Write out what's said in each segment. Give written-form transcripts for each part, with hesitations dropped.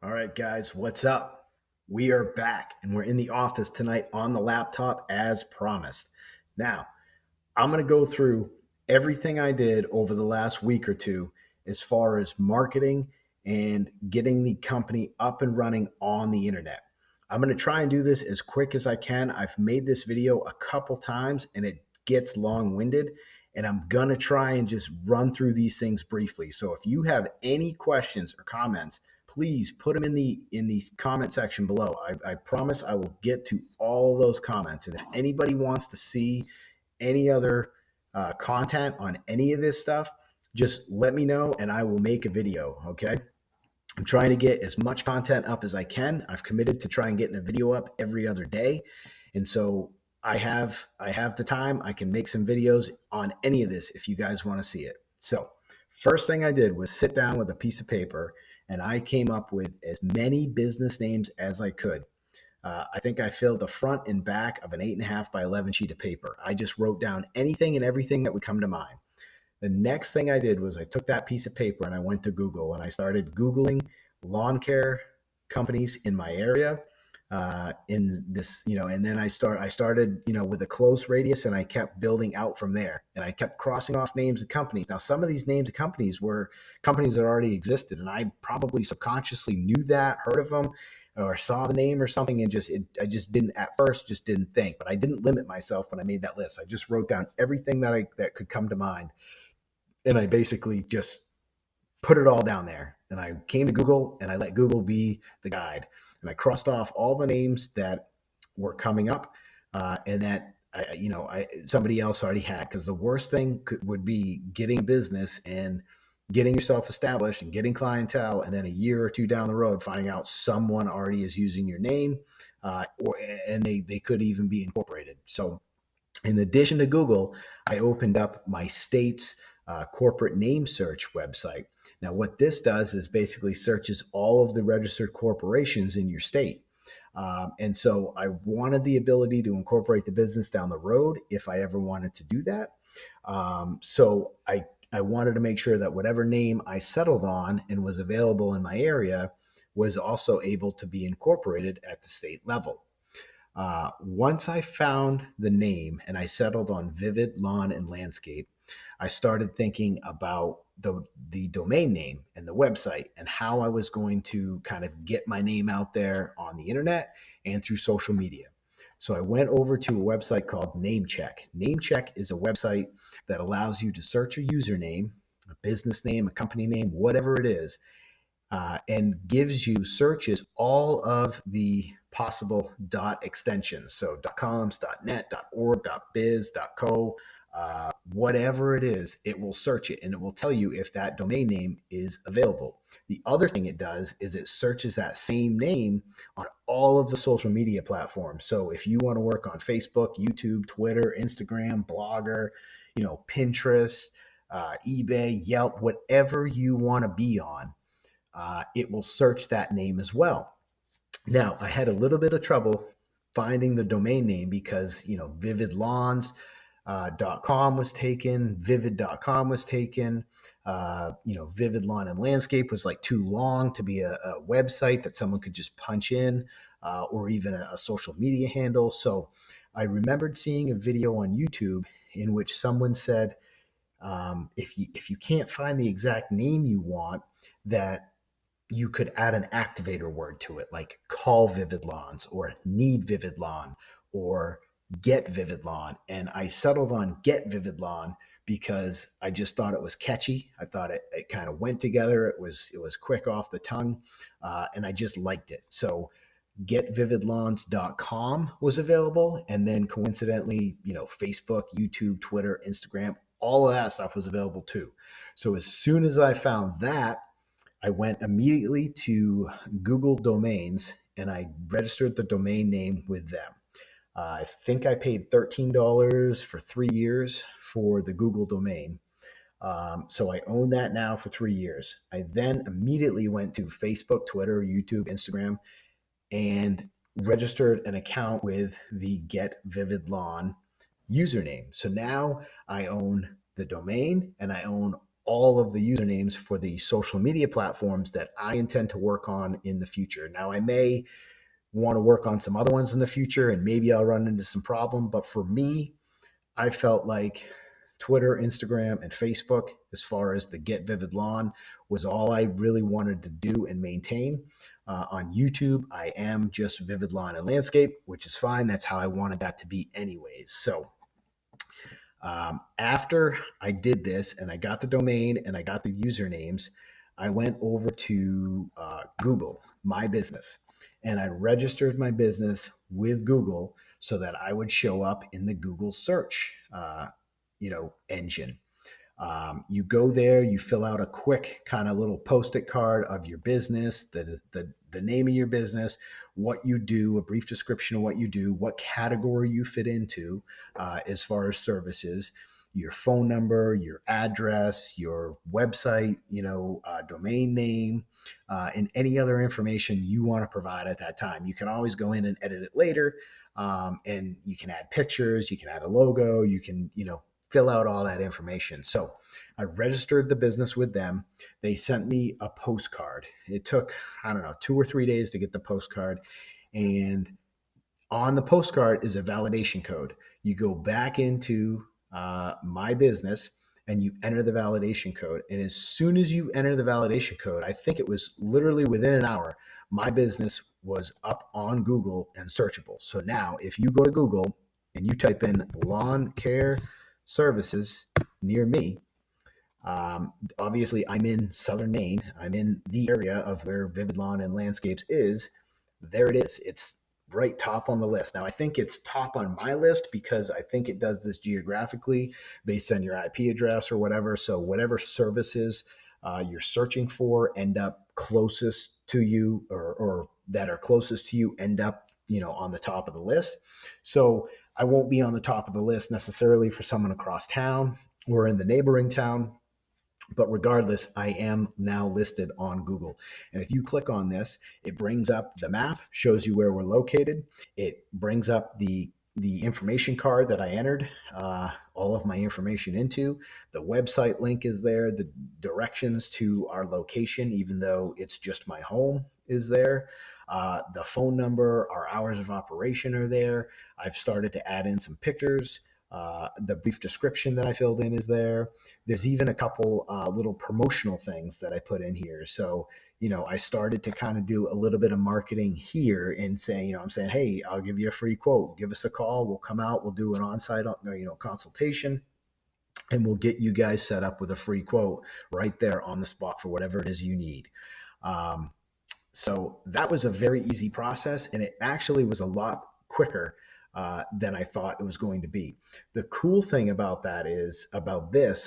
All right, guys, what's up? We are back and we're in the office tonight on the laptop as promised. Now, I'm going to go through everything I did over the last week or two as far as marketing and getting the company up and running on the internet. I'm going to try and do this as quick as I can. I've made this video a couple times and it gets long-winded, and I'm going to try and just run through these things briefly. So if you have any questions or comments, please put them in the comment section below. I promise I will get to all those comments. And if anybody wants to see any other content on any of this stuff, just let me know and I will make a video. Okay. I'm trying to get as much content up as I can. I've committed to try and getting a video up every other day. And so I have the time. I can make some videos on any of this if you guys want to see it. So first thing I did was sit down with a piece of paper and I came up with as many business names as I could. I think I filled the front and back of an 8.5 by 11 sheet of paper. I just wrote down anything and everything that would come to mind. The next thing I did was I took that piece of paper and I went to Google and I started Googling lawn care companies in my area. In this, and then I started, with a close radius, and I kept building out from there. And I kept crossing off names of companies. Now, some of these names of companies were companies that already existed, and I probably subconsciously knew that, heard of them, or saw the name or something, and I just didn't at first, just didn't think. But I didn't limit myself when I made that list. I just wrote down everything that could come to mind, and I basically just put it all down there. And I came to Google and I let Google be the guide. And I crossed off all the names that were coming up and that somebody else already had. Because the worst thing would be getting business and getting yourself established and getting clientele, and then a year or two down the road finding out someone already is using your name, and they could even be incorporated. So in addition to Google, I opened up my state's corporate name search website. Now, what this does is basically searches all of the registered corporations in your state. And so I wanted the ability to incorporate the business down the road if I ever wanted to do that. So I wanted to make sure that whatever name I settled on and was available in my area was also able to be incorporated at the state level. Once I found the name and I settled on Vivid Lawn and Landscape, I started thinking about the domain name and the website and how I was going to kind of get my name out there on the internet and through social media. So I went over to a website called Namecheck. Namecheck is a website that allows you to search a username, a business name, a company name, whatever it is, and gives you searches all of the possible extensions. So .coms, .net, .org, .biz, .co, whatever it is, it will search it and it will tell you if that domain name is available. The other thing it does is it searches that same name on all of the social media platforms. So if you want to work on Facebook, YouTube, Twitter, Instagram, Blogger, Pinterest, eBay, Yelp, whatever you want to be on, it will search that name as well. Now, I had a little bit of trouble finding the domain name because, Vivid Lawns, .com was taken, vivid.com was taken, Vivid Lawn and Landscape was like too long to be a website that someone could just punch in, or even a social media handle. So I remembered seeing a video on YouTube in which someone said, if you can't find the exact name you want, that you could add an activator word to it, like call Vivid Lawns or need Vivid Lawn or get Vivid Lawn. And I settled on get Vivid Lawn because I just thought it was catchy. I thought it kind of went together. It was quick off the tongue, and I just liked it. So getvividlawns.com was available. And then coincidentally, Facebook, YouTube, Twitter, Instagram, all of that stuff was available too. So as soon as I found that, I went immediately to Google Domains and I registered the domain name with them. I think I paid $13 for 3 years for the Google domain. So I own that now for 3 years. I then immediately went to Facebook, Twitter, YouTube, Instagram, and registered an account with the Get Vivid Lawn username. So now I own the domain and I own all of the usernames for the social media platforms that I intend to work on in the future. Now, I may want to work on some other ones in the future, and maybe I'll run into some problem. But for me, I felt like Twitter, Instagram, and Facebook, as far as the Get Vivid Lawn, was all I really wanted to do and maintain. On YouTube, I am just Vivid Lawn and Landscape, which is fine. That's how I wanted that to be anyways. So after I did this and I got the domain and I got the usernames, I went over to Google My Business, and I registered my business with Google so that I would show up in the Google search, engine. You go there, you fill out a quick kind of little post-it card of your business, the name of your business, what you do, a brief description of what you do, what category you fit into as far as services, your phone number, your address, your website, domain name, and any other information you want to provide at that time. You can always go in and edit it later, and you can add pictures, you can add a logo, you can, fill out all that information. So I registered the business with them. They sent me a postcard. It took, 2 or 3 days to get the postcard. And on the postcard is a validation code. You go back into My Business and you enter the validation code. And as soon as you enter the validation code, I think it was literally within an hour, My Business was up on Google and searchable. So now if you go to Google and you type in lawn care services near me, obviously I'm in Southern Maine. I'm in the area of where Vivid Lawn and Landscapes is. There it is. It's right top on the list. Now, I think it's top on my list because I think it does this geographically based on your IP address or whatever. So whatever services you're searching for end up closest to you, or that are closest to you end up, on the top of the list. So I won't be on the top of the list necessarily for someone across town or in the neighboring town. But regardless, I am now listed on Google. And if you click on this, it brings up the map, shows you where we're located. It brings up the information card that I entered all of my information into. The website link is there. The directions to our location, even though it's just my home, is there. The phone number, our hours of operation are there. I've started to add in some pictures. The brief description that I filled in is there. There's even a couple little promotional things that I put in here. So, I started to kind of do a little bit of marketing here and saying, I'm saying, hey, I'll give you a free quote. Give us a call. We'll come out. We'll do an on-site, consultation, and we'll get you guys set up with a free quote right there on the spot for whatever it is you need. So that was a very easy process, and it actually was a lot quicker than I thought it was going to be. The cool thing about this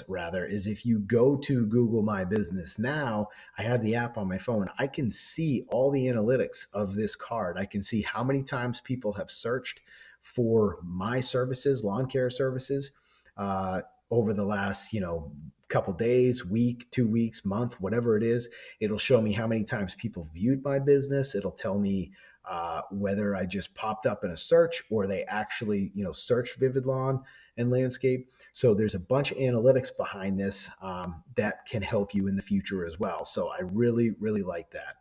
is if you go to Google My Business now, I have the app on my phone. I can see all the analytics of this card. I can see how many times people have searched for my services, lawn care services, over the last, couple days, week, 2 weeks, month, whatever it is. It'll show me how many times people viewed my business. It'll tell me whether I just popped up in a search or they actually, searched Vivid Lawn and Landscape. So there's a bunch of analytics behind this that can help you in the future as well. So I really, really like that.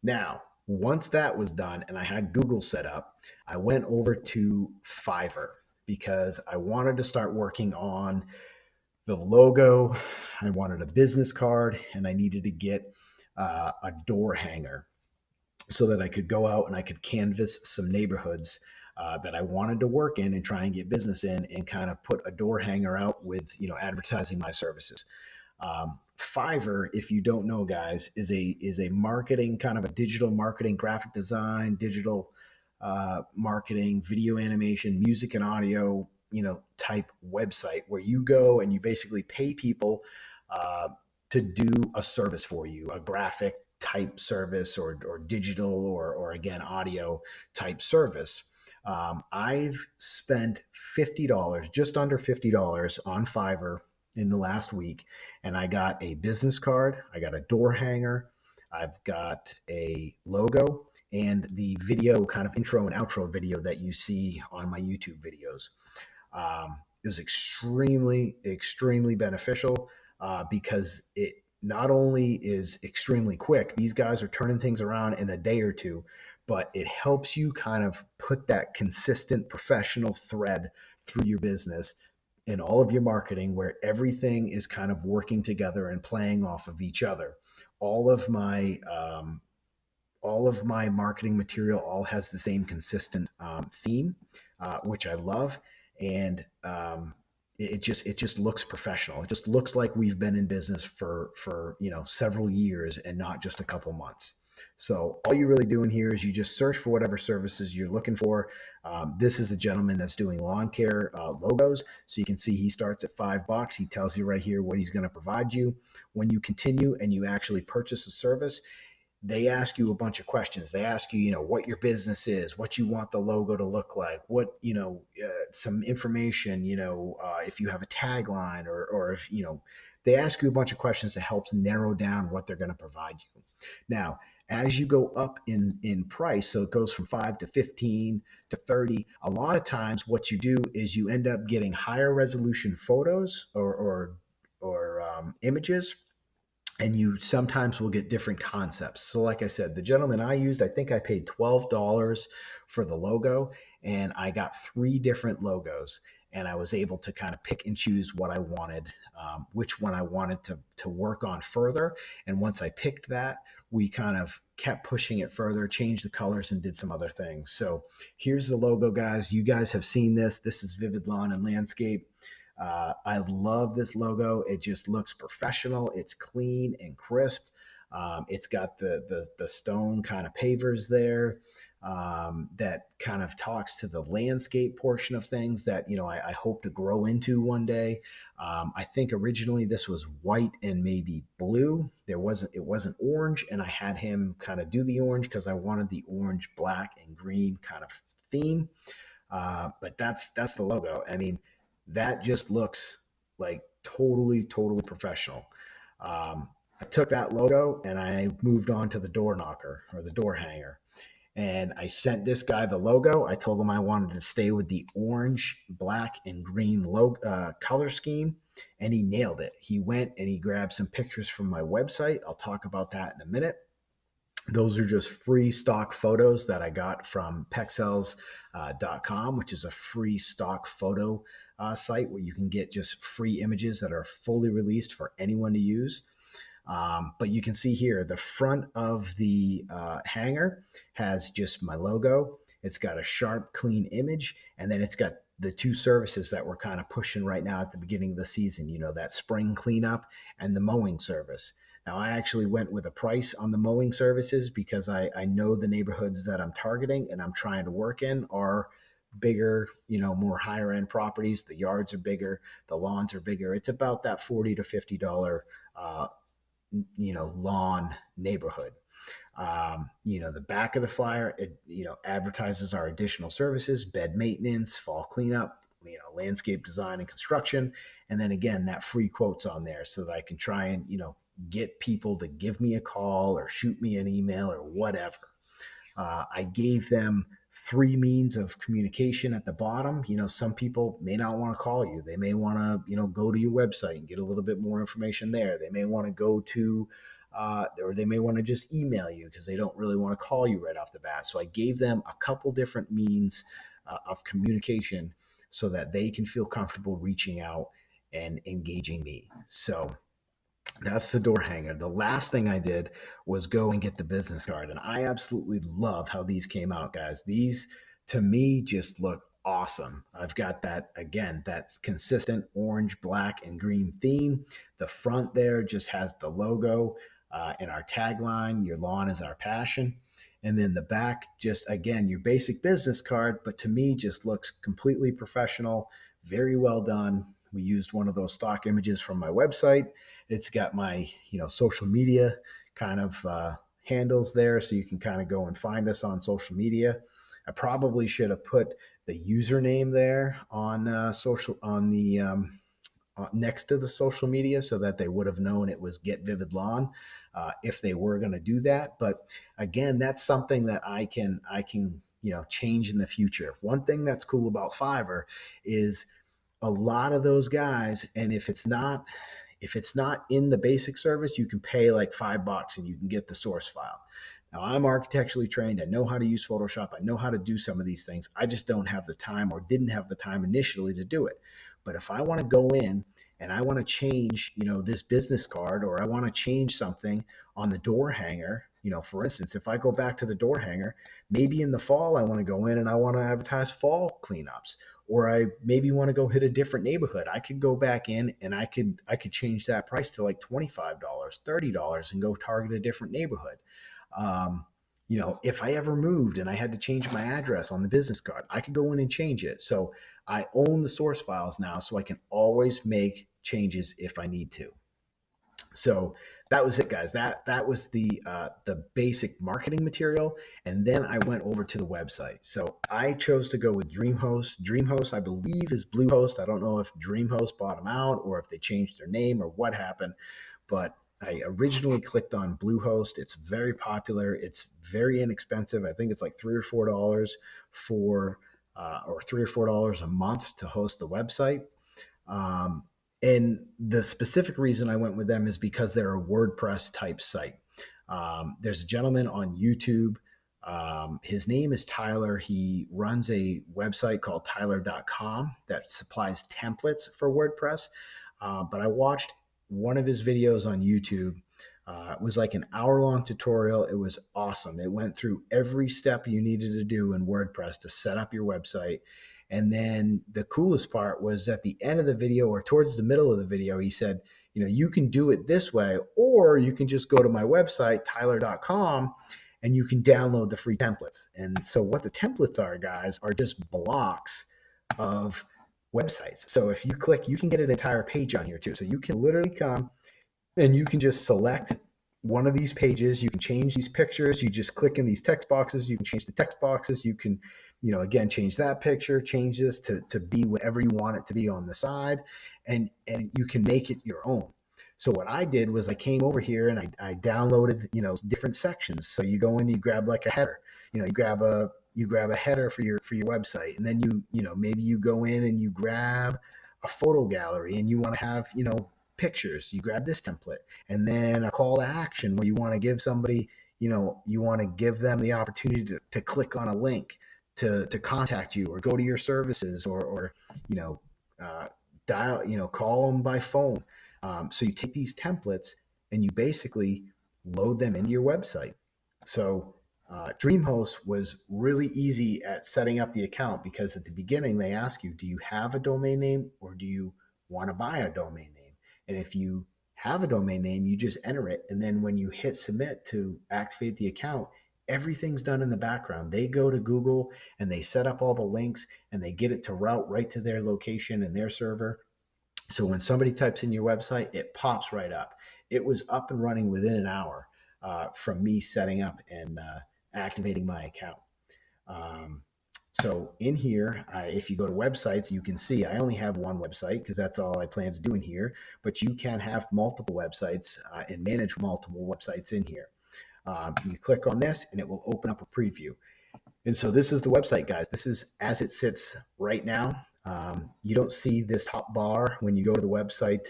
Now, once that was done and I had Google set up, I went over to Fiverr because I wanted to start working on the logo. I wanted a business card, and I needed to get a door hanger so that I could go out and I could canvas some neighborhoods that I wanted to work in and try and get business in, and kind of put a door hanger out with, advertising my services. Fiverr, if you don't know, guys, is a marketing, kind of a digital marketing, graphic design, digital marketing, video animation, music and audio, type website where you go and you basically pay people to do a service for you, a graphic type service or digital or again, audio type service. I've spent $50, just under $50 on Fiverr in the last week. And I got a business card. I got a door hanger. I've got a logo and the video, kind of intro and outro video that you see on my YouTube videos. it was extremely, extremely beneficial because it not only is extremely quick, these guys are turning things around in a day or two, but it helps you kind of put that consistent professional thread through your business in all of your marketing where everything is kind of working together and playing off of each other. All of my all of my marketing material all has the same consistent theme, which I love, and it just looks professional. It just looks like we've been in business for several years and not just a couple months. So all you're really doing here is you just search for whatever services you're looking for. This is a gentleman that's doing lawn care logos. So you can see he starts at $5. He tells you right here what he's going to provide you. When you continue and you actually purchase a service, they ask you a bunch of questions. They ask you, what your business is, what you want the logo to look like, what, some information, if you have a tagline or if, they ask you a bunch of questions that helps narrow down what they're going to provide you. Now, as you go up in price, so it goes from 5 to 15 to 30, a lot of times what you do is you end up getting higher resolution photos or images, and you sometimes will get different concepts. So like I said, the gentleman I used, I think I paid $12 for the logo, and I got 3 different logos, and I was able to kind of pick and choose what I wanted, which one I wanted to work on further. And once I picked that, we kind of kept pushing it further, changed the colors, and did some other things. So here's the logo, guys. You guys have seen this. This is Vivid Lawn and Landscape. I love this logo. It just looks professional. It's clean and crisp. It's got the stone kind of pavers there that kind of talks to the landscape portion of things that I hope to grow into one day. I think originally this was white and maybe blue. It wasn't orange, and I had him kind of do the orange because I wanted the orange, black, and green kind of theme. But that's the logo. I mean, that just looks like totally, totally professional. I took that logo and I moved on to the door knocker or the door hanger. And I sent this guy the logo. I told him I wanted to stay with the orange, black, and green color scheme, and he nailed it. He went and he grabbed some pictures from my website. I'll talk about that in a minute. Those are just free stock photos that I got from Pexels.com, which is a free stock photo site where you can get just free images that are fully released for anyone to use. But you can see here, the front of the hanger has just my logo. It's got a sharp, clean image, and then it's got the 2 services that we're kind of pushing right now at the beginning of the season, that spring cleanup and the mowing service. Now, I actually went with a price on the mowing services because I know the neighborhoods that I'm targeting and I'm trying to work in are bigger, more higher end properties. The yards are bigger, the lawns are bigger. It's about that $40 to $50 lawn neighborhood. The back of the flyer, it, advertises our additional services: bed maintenance, fall cleanup, landscape design and construction. And then again, that free quotes on there so that I can try and, get people to give me a call or shoot me an email or whatever. I gave them 3 means of communication at the bottom. Some people may not want to call you. They may want to, go to your website and get a little bit more information there. They may want to go to, or they may want to just email you because they don't really want to call you right off the bat. So I gave them a couple different means of communication so that they can feel comfortable reaching out and engaging me. So that's the door hanger. The last thing I did was go and get the business card. And I absolutely love how these came out, guys. These, to me, just look awesome. I've got that, again, that's consistent orange, black, and green theme. The front there just has the logo and our tagline, "Your lawn is our passion." And then the back, just, again, your basic business card, but to me, just looks completely professional, very well done. We used one of those stock images from my website. It's got my, social media kind of handles there, so you can kind of go and find us on social media. I probably should have put the username there on social on the next to the social media so that they would have known it was Get Vivid Lawn if they were going to do that. But again, that's something that I can change in the future. One thing that's cool about Fiverr is a lot of those guys, and if it's not in the basic service, you can pay like $5 and you can get the source file. Now, I'm architecturally trained. I know how to use Photoshop. I know how to do some of these things. I just don't have the time, or didn't have the time initially, to do it. But if I want to go in and I want to change, this business card, or I want to change something on the door hanger, for instance, if I go back to the door hanger, maybe in the fall I want to go in and I want to advertise fall cleanups, or I maybe want to go hit a different neighborhood. I could go back in and I could change that price to like $25, $30, and go target a different neighborhood. Um, if I ever moved and I had to change my address on the business card, I could go in and change it. So I own the source files now, so I can always make changes if I need to. So that was it, guys. That was the basic marketing material, and then I went over to the website. So I chose to go with DreamHost. DreamHost, I believe, is Bluehost. I don't know if DreamHost bought them out or if they changed their name or what happened, but I originally clicked on Bluehost. It's very popular. It's very inexpensive. I think it's like $3 or $4 a month to host the website. And the specific reason I went with them is because they're a WordPress type site. There's a gentleman on YouTube. His name is Tyler. He runs a website called Tyler.com that supplies templates for WordPress. But I watched one of his videos on YouTube. It was like an hour-long tutorial. It was awesome. It went through every step you needed to do in WordPress to set up your website. And then the coolest part was at the end of the video, or towards the middle of the video, he said, you can do it this way, or you can just go to my website, Tyler.com, and you can download the free templates. And so what the templates are, guys, are just blocks of websites. So if you click, you can get an entire page on here too. So you can literally come and you can just select one of these pages. You can change these pictures. You just click in these text boxes. You can change the text boxes. You can, again, change that picture, change this to be whatever you want it to be on the side, and you can make it your own. So what I did was I came over here and I downloaded, different sections. So you go in, you grab like a header, you grab a header for your website, and then maybe you go in and you grab a photo gallery and you want to have, pictures. You grab this template, and then a call to action where you want to give somebody, you want to give them the opportunity to click on a link to contact you, or go to your services, or dial, call them by phone. So you take these templates and you basically load them into your website. So DreamHost was really easy at setting up the account, because at the beginning they ask you, do you have a domain name, or do you want to buy a domain name? And if you have a domain name, you just enter it. And then when you hit submit to activate the account, everything's done in the background. They go to Google and they set up all the links, and they get it to route right to their location and their server. So when somebody types in your website, it pops right up. It was up and running within an hour from me setting up and activating my account. So in here, if you go to websites, you can see I only have one website because that's all I plan to do in here, but you can have multiple websites and manage multiple websites in here. You click on this and it will open up a preview. And so this is the website, guys. This is as it sits right now. You don't see this top bar when you go to the website,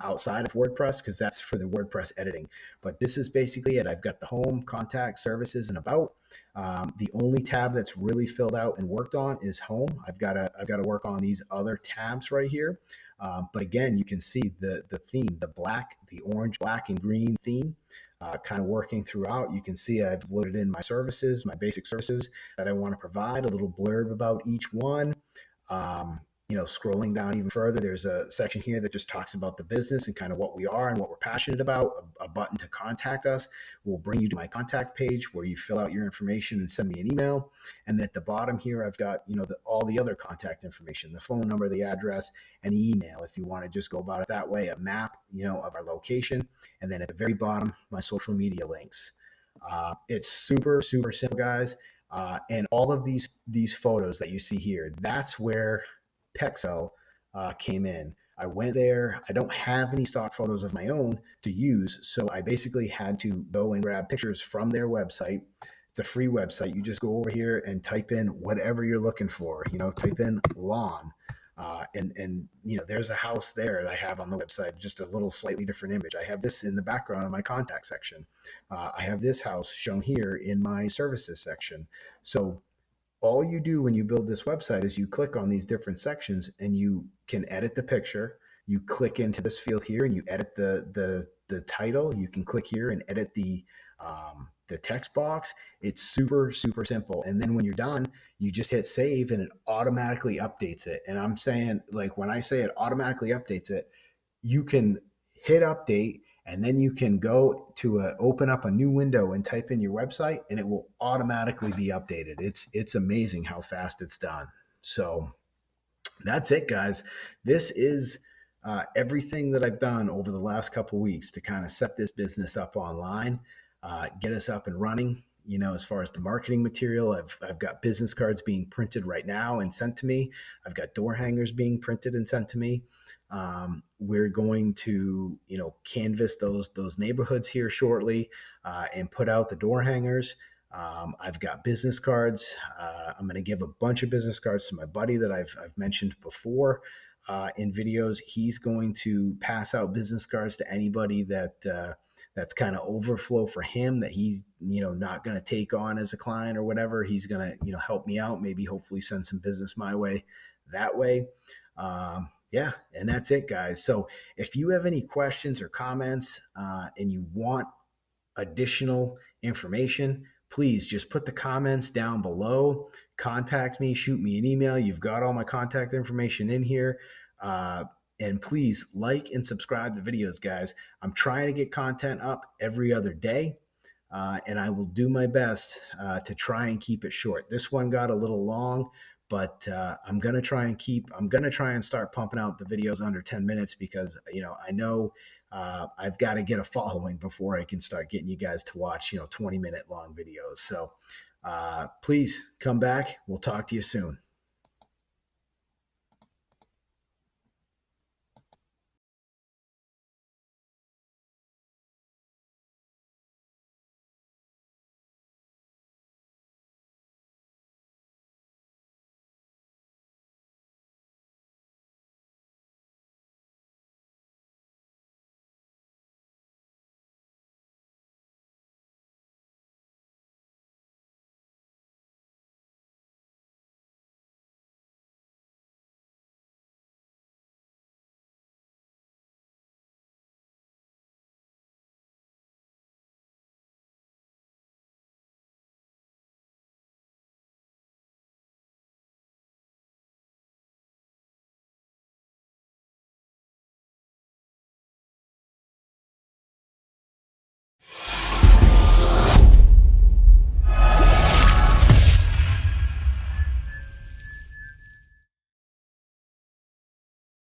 outside of WordPress, because that's for the WordPress editing. But this is basically it. I've got the home, contact, services, and about. The only tab that's really filled out and worked on is home. I've got to work on these other tabs right here. But again, you can see the theme, the orange, black, and green theme. Kind of working throughout. You can see I've loaded in my services, my basic services that I want to provide, a little blurb about each one. Scrolling down even further, there's a section here that just talks about the business and kind of what we are and what we're passionate about. A button to contact us will bring you to my contact page where you fill out your information and send me an email. And then at the bottom here, I've got, all the other contact information, the phone number, the address, and the email. If you want to just go about it that way, a map, of our location. And then at the very bottom, my social media links. It's super, super simple, guys. And all of these photos that you see here, that's where Pexel came in. I went there. I don't have any stock photos of my own to use, so I basically had to go and grab pictures from their website. It's a free website. You just go over here and type in whatever you're looking for. Type in lawn. And there's a house there that I have on the website, just a little slightly different image. I have this in the background of my contact section. I have this house shown here in my services section. So all you do when you build this website is you click on these different sections and you can edit the picture. You click into this field here and you edit the title. You can click here and edit the text box. It's super, super simple. And then when you're done, you just hit save and it automatically updates it. And I'm saying, like, when I say it automatically updates it, you can hit update and then you can go to open up a new window and type in your website and it will automatically be updated. It's amazing how fast it's done. So that's it, guys. This is everything that I've done over the last couple of weeks to kind of set this business up online, get us up and running. As far as the marketing material, I've got business cards being printed right now and sent to me. I've got door hangers being printed and sent to me. We're going to, canvas those neighborhoods here shortly and put out the door hangers. I've got business cards. I'm going to give a bunch of business cards to my buddy that I've mentioned before in videos. He's going to pass out business cards to anybody that's kind of overflow for him, that he's not going to take on as a client or whatever. He's going to help me out, maybe hopefully send some business my way that way. Yeah, and that's it, guys. So if you have any questions or comments and you want additional information, please just put the comments down below. Contact me, shoot me an email. You've got all my contact information in here. And please like and subscribe to videos, guys. I'm trying to get content up every other day. And I will do my best to try and keep it short. This one got a little long, but I'm going to try and start pumping out the videos under 10 minutes because, I know I've got to get a following before I can start getting you guys to watch, 20-minute long videos. So please come back. We'll talk to you soon.